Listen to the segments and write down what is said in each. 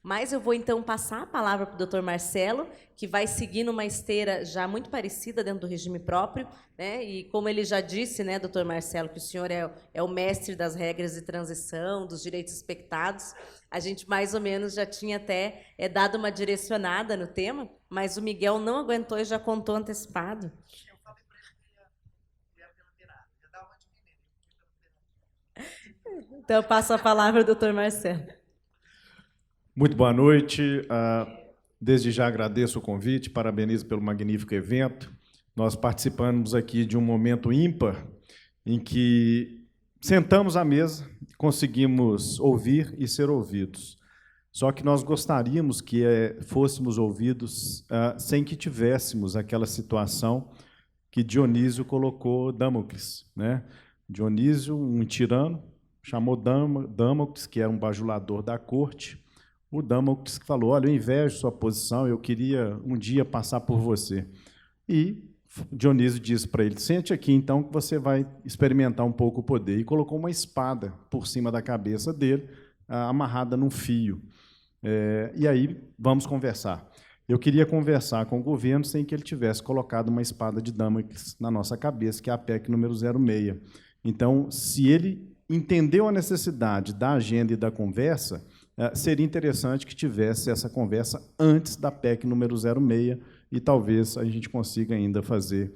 Mas eu vou, então, passar a palavra para o doutor Marcelo, que vai seguir numa esteira já muito parecida dentro do regime próprio, né? E como ele já disse, né, doutor Marcelo, que o senhor é o mestre das regras de transição, dos direitos expectados, a gente mais ou menos já tinha até dado uma direcionada no tema, mas o Miguel não aguentou e já contou antecipado. Então, eu passo a palavra ao doutor Marcelo. Muito boa noite. Desde já agradeço o convite, parabenizo pelo magnífico evento. Nós participamos aqui de um momento ímpar em que sentamos à mesa, conseguimos ouvir e ser ouvidos. Só que nós gostaríamos que fôssemos ouvidos sem que tivéssemos aquela situação que Dionísio colocou Damocles, né? Dionísio, um tirano, chamou Damocles, que era um bajulador da corte. O Damocles falou: olha, eu invejo sua posição, eu queria um dia passar por você. E Dionísio disse para ele: sente aqui, então, que você vai experimentar um pouco o poder. E colocou uma espada por cima da cabeça dele, amarrada num fio. E aí, vamos conversar. Eu queria conversar com o governo sem que ele tivesse colocado uma espada de Damocles na nossa cabeça, que é a PEC número 06. Então, se ele entendeu a necessidade da agenda e da conversa, seria interessante que tivesse essa conversa antes da PEC número 06 e talvez a gente consiga ainda fazer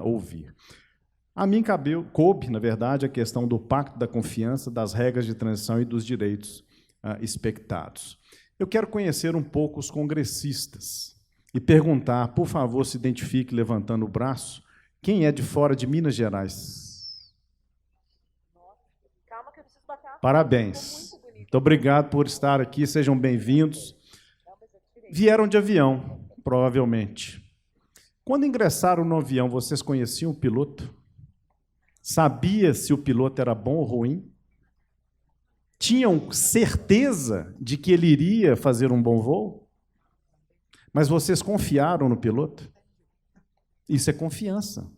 ouvir. A mim coube, na verdade, a questão do pacto da confiança, das regras de transição e dos direitos expectados. Eu quero conhecer um pouco os congressistas e perguntar, por favor, se identifique levantando o braço, quem é de fora de Minas Gerais? Calma que eu preciso bater uma... Parabéns. Muito obrigado por estar aqui, sejam bem-vindos. Vieram de avião, provavelmente. Quando ingressaram no avião, vocês conheciam o piloto? Sabia se o piloto era bom ou ruim? Tinham certeza de que ele iria fazer um bom voo? Mas vocês confiaram no piloto? Isso é confiança.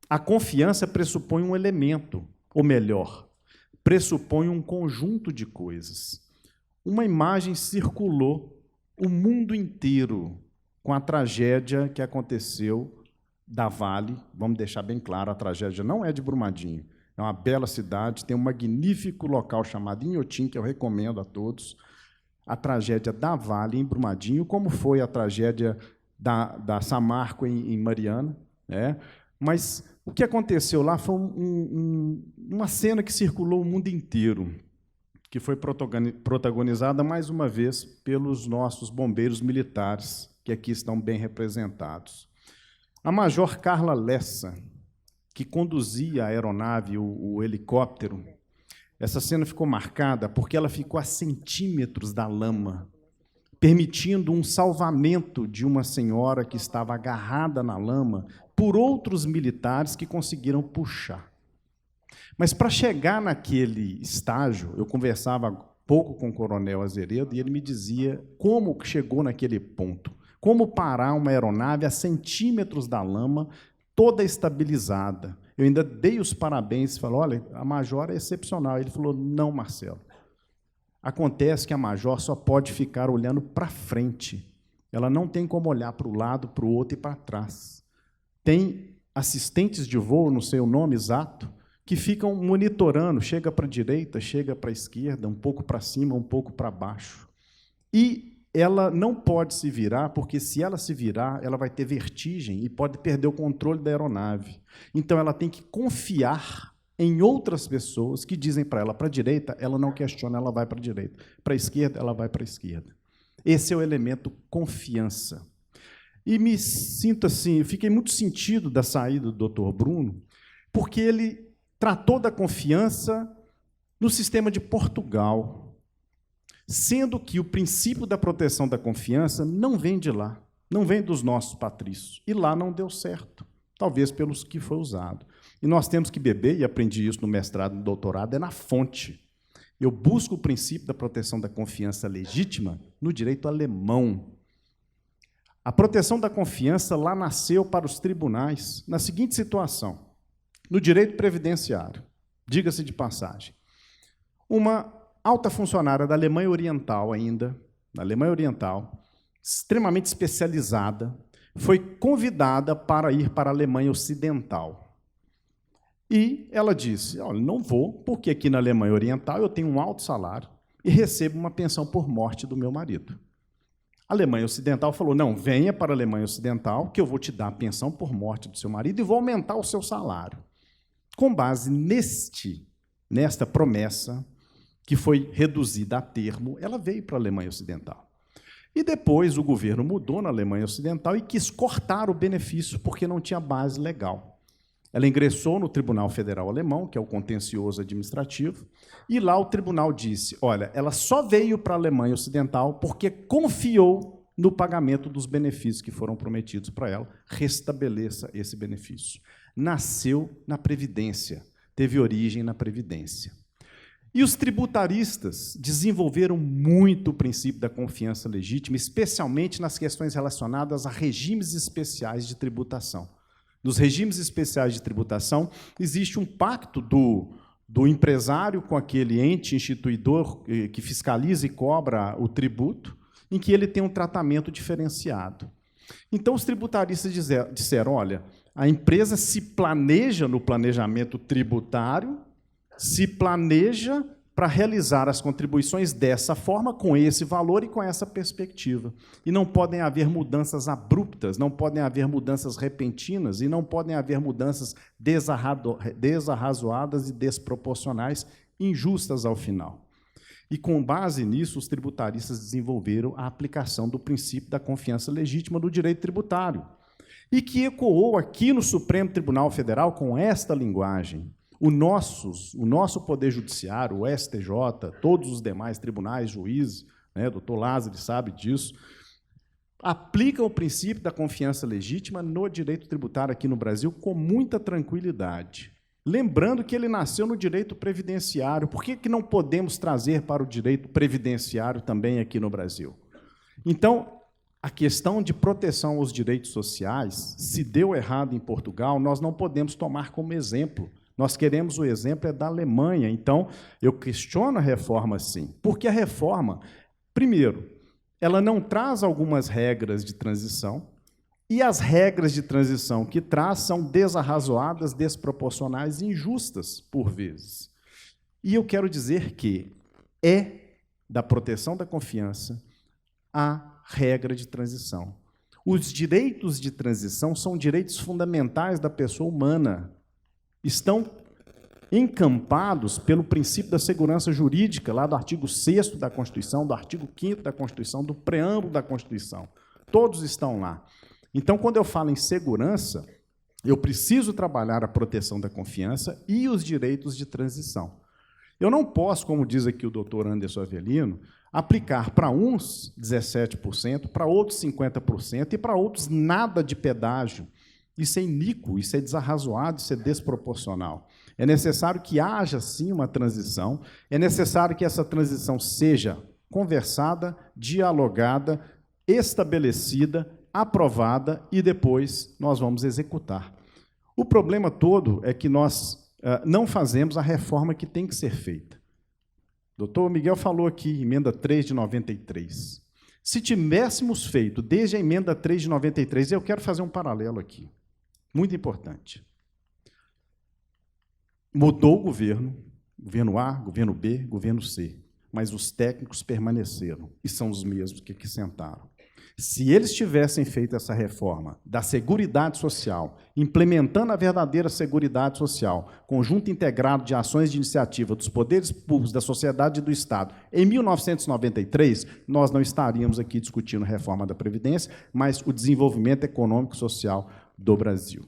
A confiança pressupõe um elemento, ou melhor, pressupõe um conjunto de coisas. Uma imagem circulou o mundo inteiro com a tragédia que aconteceu da Vale. Vamos deixar bem claro, a tragédia não é de Brumadinho. É uma bela cidade, tem um magnífico local chamado Inhotim, que eu recomendo a todos. A tragédia da Vale, em Brumadinho, como foi a tragédia da Samarco, em Mariana. Né? Mas o que aconteceu lá foi uma cena que circulou o mundo inteiro, que foi protagonizada, mais uma vez, pelos nossos bombeiros militares, que aqui estão bem representados. A Major Carla Lessa, que conduzia a aeronave, o helicóptero, essa cena ficou marcada porque ela ficou a centímetros da lama, permitindo um salvamento de uma senhora que estava agarrada na lama por outros militares que conseguiram puxar. Mas, para chegar naquele estágio, eu conversava pouco com o coronel Azeredo e ele me dizia como chegou naquele ponto, como parar uma aeronave a centímetros da lama, toda estabilizada. Eu ainda dei os parabéns, falei: olha, a Major é excepcional. Ele falou: não, Marcelo. Acontece que a Major só pode ficar olhando para frente. Ela não tem como olhar para o lado, para o outro e para trás. Tem assistentes de voo, não sei o nome exato, que ficam monitorando, chega para a direita, chega para a esquerda, um pouco para cima, um pouco para baixo. E ela não pode se virar, porque, se ela se virar, ela vai ter vertigem e pode perder o controle da aeronave. Então, ela tem que confiar em outras pessoas que dizem para ela: para a direita, ela não questiona, ela vai para a direita. Para a esquerda, ela vai para a esquerda. Esse é o elemento confiança. E me sinto assim, fiquei muito sentido da saída do Dr. Bruno, porque ele tratou da confiança no sistema de Portugal, sendo que o princípio da proteção da confiança não vem de lá, não vem dos nossos patrícios. E lá não deu certo, talvez pelos que foi usado. E nós temos que beber, e aprendi isso no mestrado e no doutorado, é na fonte. Eu busco o princípio da proteção da confiança legítima no direito alemão. A proteção da confiança lá nasceu para os tribunais na seguinte situação: no direito previdenciário, diga-se de passagem, uma alta funcionária da Alemanha Oriental ainda, na Alemanha Oriental, extremamente especializada, foi convidada para ir para a Alemanha Ocidental. E ela disse, olha, não vou, porque aqui na Alemanha Oriental eu tenho um alto salário e recebo uma pensão por morte do meu marido. A Alemanha Ocidental falou, não, venha para a Alemanha Ocidental, que eu vou te dar a pensão por morte do seu marido e vou aumentar o seu salário. Com base nesta promessa, que foi reduzida a termo, ela veio para a Alemanha Ocidental. E depois o governo mudou na Alemanha Ocidental e quis cortar o benefício porque não tinha base legal. Ela ingressou no Tribunal Federal Alemão, que é o contencioso administrativo, e lá o tribunal disse, olha, ela só veio para a Alemanha Ocidental porque confiou no pagamento dos benefícios que foram prometidos para ela, restabeleça esse benefício. Nasceu na Previdência, teve origem na Previdência. E os tributaristas desenvolveram muito o princípio da confiança legítima, especialmente nas questões relacionadas a regimes especiais de tributação. Nos regimes especiais de tributação, existe um pacto do empresário com aquele ente instituidor que fiscaliza e cobra o tributo, em que ele tem um tratamento diferenciado. Então, os tributaristas disseram, olha, a empresa se planeja no planejamento tributário, se planeja para realizar as contribuições dessa forma, com esse valor e com essa perspectiva. E não podem haver mudanças abruptas, não podem haver mudanças repentinas e não podem haver mudanças desarrazoadas e desproporcionais, injustas ao final. E, com base nisso, os tributaristas desenvolveram a aplicação do princípio da confiança legítima do direito tributário, e que ecoou aqui no Supremo Tribunal Federal com esta linguagem. O nosso Poder Judiciário, o STJ, todos os demais tribunais, juízes, né, doutor Lázaro sabe disso, aplicam o princípio da confiança legítima no direito tributário aqui no Brasil com muita tranquilidade. Lembrando que ele nasceu no direito previdenciário. Por que não podemos trazer para o direito previdenciário também aqui no Brasil? Então, a questão de proteção aos direitos sociais, se deu errado em Portugal, nós não podemos tomar como exemplo. Nós queremos o exemplo da Alemanha. Então, eu questiono a reforma, sim. Porque a reforma, primeiro, ela não traz algumas regras de transição, e as regras de transição que traz são desarrazoadas, desproporcionais e injustas, por vezes. E eu quero dizer que é da proteção da confiança a regra de transição. Os direitos de transição são direitos fundamentais da pessoa humana. Estão encampados pelo princípio da segurança jurídica, lá do artigo 6º da Constituição, do artigo 5º da Constituição, do preâmbulo da Constituição. Todos estão lá. Então, quando eu falo em segurança, eu preciso trabalhar a proteção da confiança e os direitos de transição. Eu não posso, como diz aqui o doutor Anderson Avelino, aplicar para uns 17%, para outros 50% e para outros nada de pedágio. Isso é iníquo, isso é desarrazoado, isso é desproporcional. É necessário que haja, sim, uma transição, é necessário que essa transição seja conversada, dialogada, estabelecida, aprovada e depois nós vamos executar. O problema todo é que nós não fazemos a reforma que tem que ser feita. O doutor Miguel falou aqui, emenda 3 de 93. Se tivéssemos feito desde a emenda 3 de 93, eu quero fazer um paralelo aqui, muito importante. Mudou o governo A, governo B, governo C, mas os técnicos permaneceram e são os mesmos que aqui sentaram. Se eles tivessem feito essa reforma da Seguridade Social, implementando a verdadeira Seguridade Social, conjunto integrado de ações de iniciativa dos poderes públicos, da sociedade e do Estado, em 1993, nós não estaríamos aqui discutindo a reforma da Previdência, mas o desenvolvimento econômico e social do Brasil.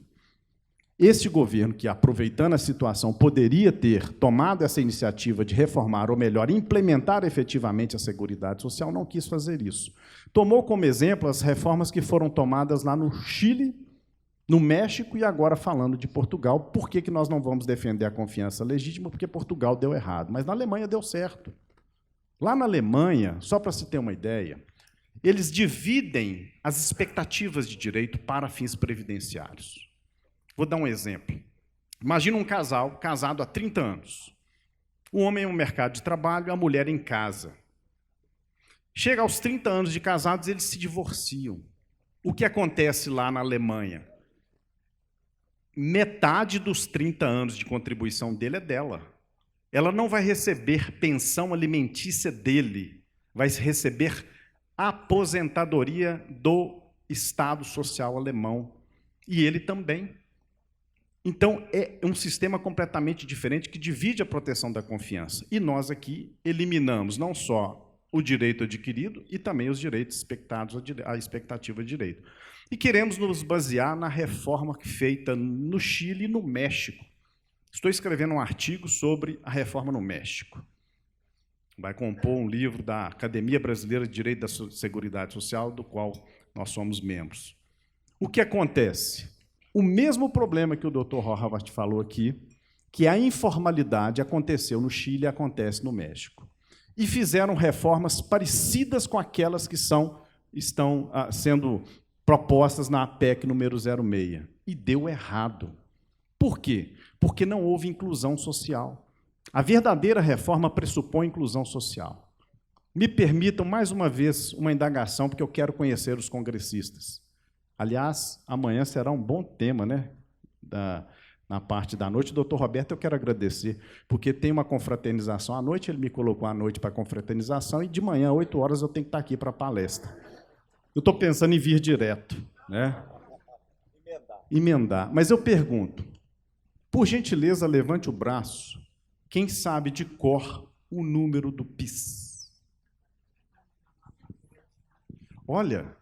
Este governo, que, aproveitando a situação, poderia ter tomado essa iniciativa de reformar, ou melhor, implementar efetivamente a Seguridade Social, não quis fazer isso. Tomou como exemplo as reformas que foram tomadas lá no Chile, no México e agora falando de Portugal. Por que nós não vamos defender a confiança legítima? Porque Portugal deu errado, mas na Alemanha deu certo. Lá na Alemanha, só para se ter uma ideia, eles dividem as expectativas de direito para fins previdenciários. Vou dar um exemplo. Imagina um casal casado há 30 anos. O homem no mercado de trabalho, a mulher em casa. Chega aos 30 anos de casados, eles se divorciam. O que acontece lá na Alemanha? Metade dos 30 anos de contribuição dele é dela. Ela não vai receber pensão alimentícia dele, vai receber aposentadoria do Estado Social alemão. E ele também. Então, é um sistema completamente diferente que divide a proteção da confiança. E nós aqui eliminamos não só o direito adquirido e também os direitos expectados, a expectativa de direito. E queremos nos basear na reforma feita no Chile e no México. Estou escrevendo um artigo sobre a reforma no México. Vai compor um livro da Academia Brasileira de Direito da Seguridade Social, do qual nós somos membros. O que acontece? O mesmo problema que o Dr. Horvath falou aqui, que a informalidade aconteceu no Chile e acontece no México. E fizeram reformas parecidas com aquelas que estão sendo propostas na PEC número 06. E deu errado. Por quê? Porque não houve inclusão social. A verdadeira reforma pressupõe inclusão social. Me permitam, mais uma vez, uma indagação, porque eu quero conhecer os congressistas. Aliás, amanhã será um bom tema, né? Na parte da noite. Doutor Roberto, eu quero agradecer, porque tem uma confraternização à noite, ele me colocou à noite para a confraternização, e de manhã, 8 horas, eu tenho que estar aqui para a palestra. Eu estou pensando em vir direto, né? Emendar. Mas eu pergunto, por gentileza, levante o braço, quem sabe de cor o número do PIS? Olha,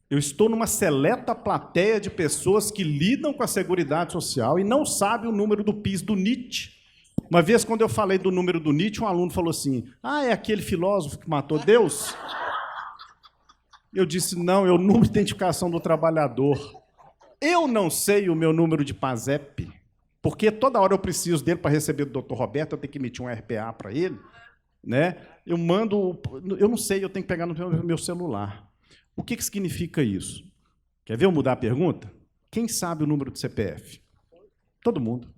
eu estou numa seleta plateia de pessoas que lidam com a Seguridade Social e não sabem o número do PIS do Nietzsche. Uma vez, quando eu falei do número do Nietzsche, um aluno falou assim, é aquele filósofo que matou Deus? Eu disse, não, é o número de identificação do trabalhador. Eu não sei o meu número de PASEP, porque toda hora eu preciso dele para receber do Dr. Roberto, eu tenho que emitir um RPA para ele, né? Eu não sei, eu tenho que pegar no meu celular. O que significa isso? Quer ver eu mudar a pergunta? Quem sabe o número do CPF? Todo mundo.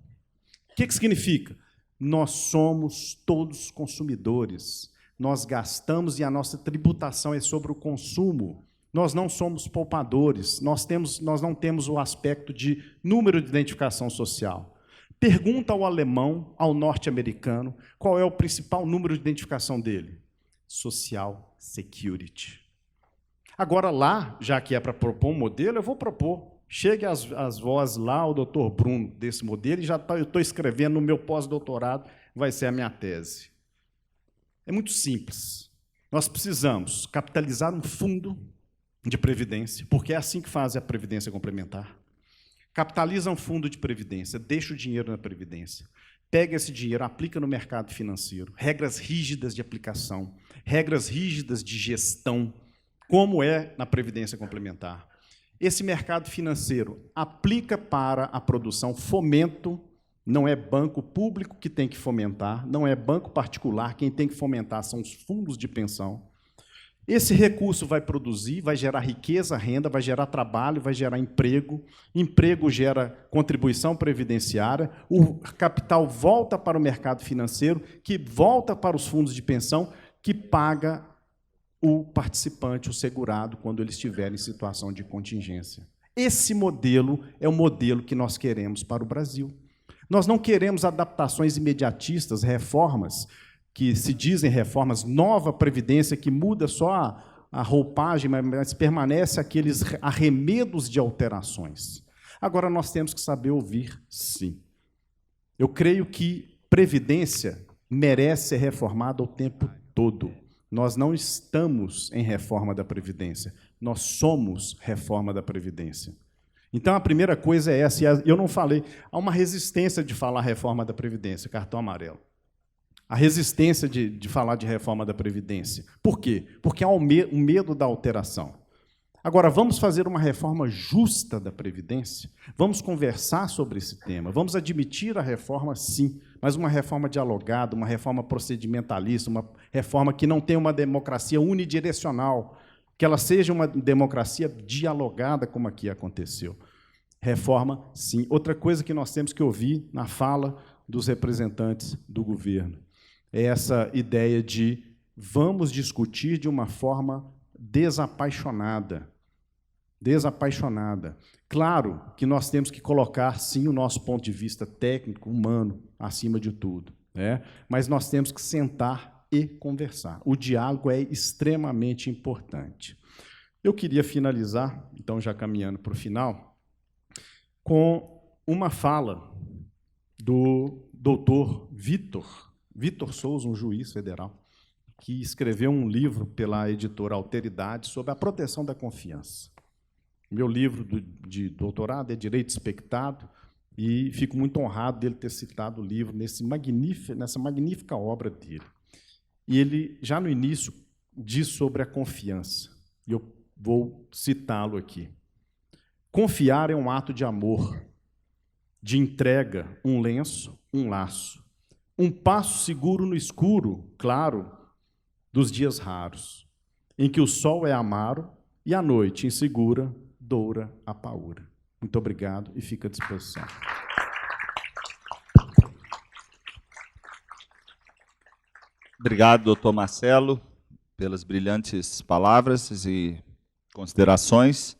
O que significa? Nós somos todos consumidores. Nós gastamos e a nossa tributação é sobre o consumo. Nós não somos poupadores, nós não temos o aspecto de número de identificação social. Pergunta ao alemão, ao norte-americano, qual é o principal número de identificação dele? Social Security. Agora, lá, já que é para propor um modelo, eu vou propor. Chegue as vozes lá, o doutor Bruno, desse modelo, e eu estou escrevendo no meu pós-doutorado, vai ser a minha tese. É muito simples. Nós precisamos capitalizar um fundo de previdência, porque é assim que faz a previdência complementar. Capitaliza um fundo de previdência, deixa o dinheiro na previdência, pega esse dinheiro, aplica no mercado financeiro, regras rígidas de aplicação, regras rígidas de gestão, como é na previdência complementar. Esse mercado financeiro aplica para a produção fomento, não é banco público que tem que fomentar, não é banco particular, quem tem que fomentar são os fundos de pensão. Esse recurso vai produzir, vai gerar riqueza, renda, vai gerar trabalho, vai gerar emprego, emprego gera contribuição previdenciária, o capital volta para o mercado financeiro, que volta para os fundos de pensão, que paga o participante, o segurado, quando ele estiver em situação de contingência. Esse modelo é o modelo que nós queremos para o Brasil. Nós não queremos adaptações imediatistas, reformas, que se dizem reformas, nova previdência, que muda só a roupagem, mas permanece aqueles arremedos de alterações. Agora, nós temos que saber ouvir sim. Eu creio que previdência merece ser reformada o tempo todo. Nós não estamos em reforma da Previdência, nós somos reforma da Previdência. Então, a primeira coisa é essa, e eu não falei, há uma resistência de falar reforma da Previdência, cartão amarelo. A resistência de falar de reforma da Previdência. Por quê? Porque há um medo da alteração. Agora, vamos fazer uma reforma justa da Previdência? Vamos conversar sobre esse tema, vamos admitir a reforma, sim, mas uma reforma dialogada, uma reforma procedimentalista, uma reforma que não tenha uma democracia unidirecional, que ela seja uma democracia dialogada, como aqui aconteceu. Reforma, sim. Outra coisa que nós temos que ouvir na fala dos representantes do governo é essa ideia de vamos discutir de uma forma desapaixonada. Desapaixonada. Claro que nós temos que colocar, sim, o nosso ponto de vista técnico, humano, acima de tudo, né? Mas nós temos que sentar e conversar. O diálogo é extremamente importante. Eu queria finalizar, então, já caminhando para o final, com uma fala do doutor Vitor Souza, um juiz federal, que escreveu um livro pela editora Alteridade sobre a proteção da confiança. Meu livro de doutorado é Direito Expectado, e fico muito honrado dele ter citado o livro nessa magnífica obra dele. E ele, já no início, diz sobre a confiança, e eu vou citá-lo aqui. Confiar é um ato de amor, de entrega, um lenço, um laço, um passo seguro no escuro, claro, dos dias raros, em que o sol é amaro e a noite insegura doura a paura. Muito obrigado e fica à disposição. Obrigado, doutor Marcelo, pelas brilhantes palavras e considerações.